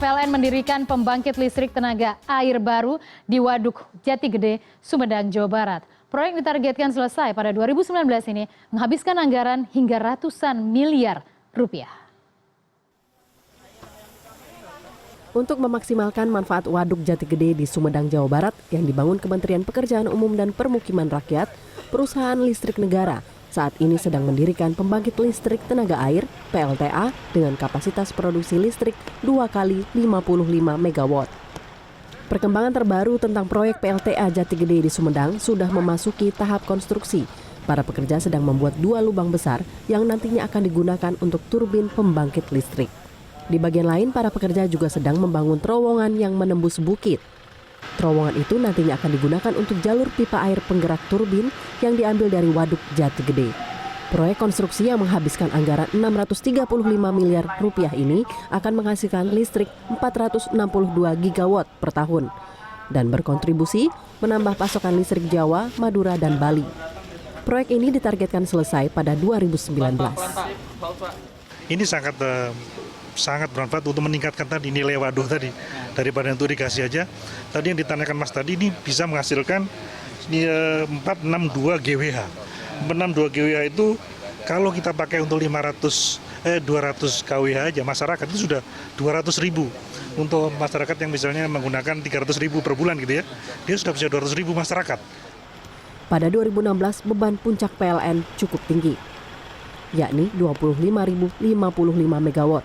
PLN mendirikan pembangkit listrik tenaga air baru di Waduk Jatigede, Sumedang, Jawa Barat. Proyek ditargetkan selesai pada 2019 ini, menghabiskan anggaran hingga ratusan miliar rupiah. Untuk memaksimalkan manfaat Waduk Jatigede di Sumedang, Jawa Barat yang dibangun Kementerian Pekerjaan Umum dan Permukiman Rakyat, perusahaan listrik negara saat ini sedang mendirikan pembangkit listrik tenaga air (PLTA) dengan kapasitas produksi listrik 2 kali 55 MW. Perkembangan terbaru tentang proyek PLTA Jatigede di Sumedang sudah memasuki tahap konstruksi. Para pekerja sedang membuat 2 lubang besar yang nantinya akan digunakan untuk turbin pembangkit listrik. Di bagian lain, para pekerja juga sedang membangun terowongan yang menembus bukit. Terowongan itu nantinya akan digunakan untuk jalur pipa air penggerak turbin yang diambil dari Waduk Jatigede. Proyek konstruksi yang menghabiskan anggaran 635 miliar rupiah ini akan menghasilkan listrik 462 gigawatt per tahun dan berkontribusi menambah pasokan listrik Jawa, Madura, dan Bali. Proyek ini ditargetkan selesai pada 2019. Ini sangat bermanfaat untuk meningkatkan tadi nilai waduk tadi daripada untuk irigasi aja. Tadi yang ditanyakan Mas tadi ini bisa menghasilkan 462 GWh. 462 GWh itu kalau kita pakai untuk 200 kWh aja, masyarakat itu sudah 200.000. Untuk masyarakat yang misalnya menggunakan 300.000 per bulan gitu ya, dia sudah bisa 200.000 masyarakat. Pada 2016 beban puncak PLN cukup tinggi, yakni 25.055 MW.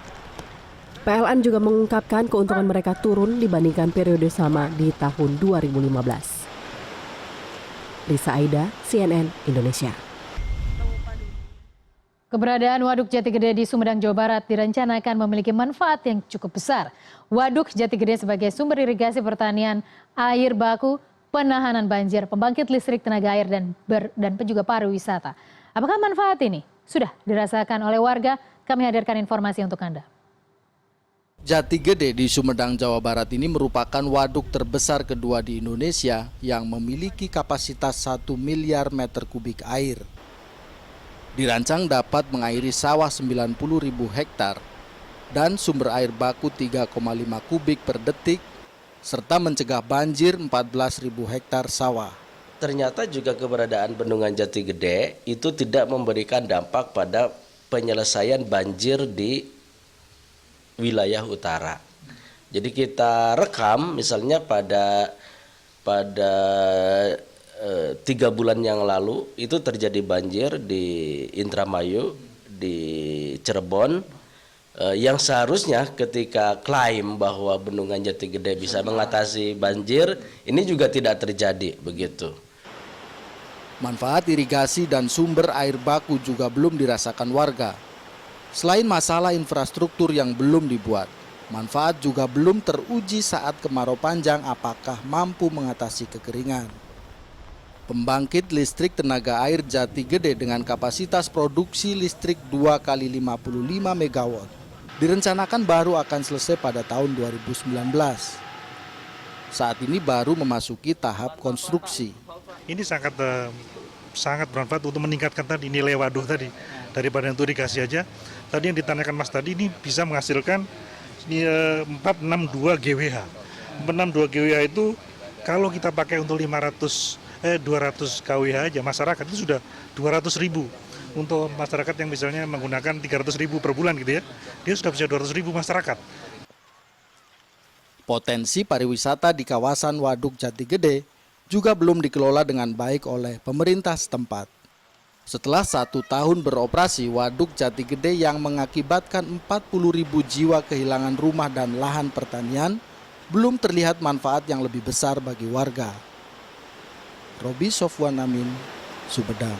PLN juga mengungkapkan keuntungan mereka turun dibandingkan periode sama di tahun 2015. Risa Aida, CNN Indonesia. Keberadaan Waduk Jatigede di Sumedang, Jawa Barat direncanakan memiliki manfaat yang cukup besar. Waduk Jatigede sebagai sumber irigasi pertanian, air baku, penahanan banjir, pembangkit listrik tenaga air, dan juga pariwisata. Apakah manfaat ini sudah dirasakan oleh warga? Kami hadirkan informasi untuk Anda. Jatigede di Sumedang, Jawa Barat ini merupakan waduk terbesar kedua di Indonesia yang memiliki kapasitas 1 miliar meter kubik air. Dirancang dapat mengairi sawah 90.000 hektar dan sumber air baku 3,5 kubik per detik, serta mencegah banjir 14.000 hektar sawah. Ternyata juga keberadaan bendungan Jatigede itu tidak memberikan dampak pada penyelesaian banjir di wilayah utara. Jadi kita rekam misalnya pada 3 bulan yang lalu itu terjadi banjir di Indramayu, di Cirebon, yang seharusnya ketika klaim bahwa bendungan Jatigede bisa mengatasi banjir, ini juga tidak terjadi begitu. Manfaat irigasi dan sumber air baku juga belum dirasakan warga. Selain masalah infrastruktur yang belum dibuat, manfaat juga belum teruji saat kemarau panjang apakah mampu mengatasi kekeringan. Pembangkit listrik tenaga air Jatigede dengan kapasitas produksi listrik 2 kali 55 MW direncanakan baru akan selesai pada tahun 2019. Saat ini baru memasuki tahap konstruksi. Ini sangat bermanfaat untuk meningkatkan tadi nilai waduk tadi daripada untuk irigasi aja. Tadi yang ditanyakan Mas tadi ini bisa menghasilkan 462 GWh. 462 GWh itu kalau kita pakai untuk 200 kWh aja, masyarakat itu sudah 200.000. Untuk masyarakat yang misalnya menggunakan 300.000 per bulan gitu ya, dia sudah bisa 200.000 masyarakat. Potensi pariwisata di kawasan Waduk Jatigede juga belum dikelola dengan baik oleh pemerintah setempat. Setelah 1 tahun beroperasi, Waduk Jatigede yang mengakibatkan 40.000 jiwa kehilangan rumah dan lahan pertanian, belum terlihat manfaat yang lebih besar bagi warga. Robi Sofwan Amin, Sumedang.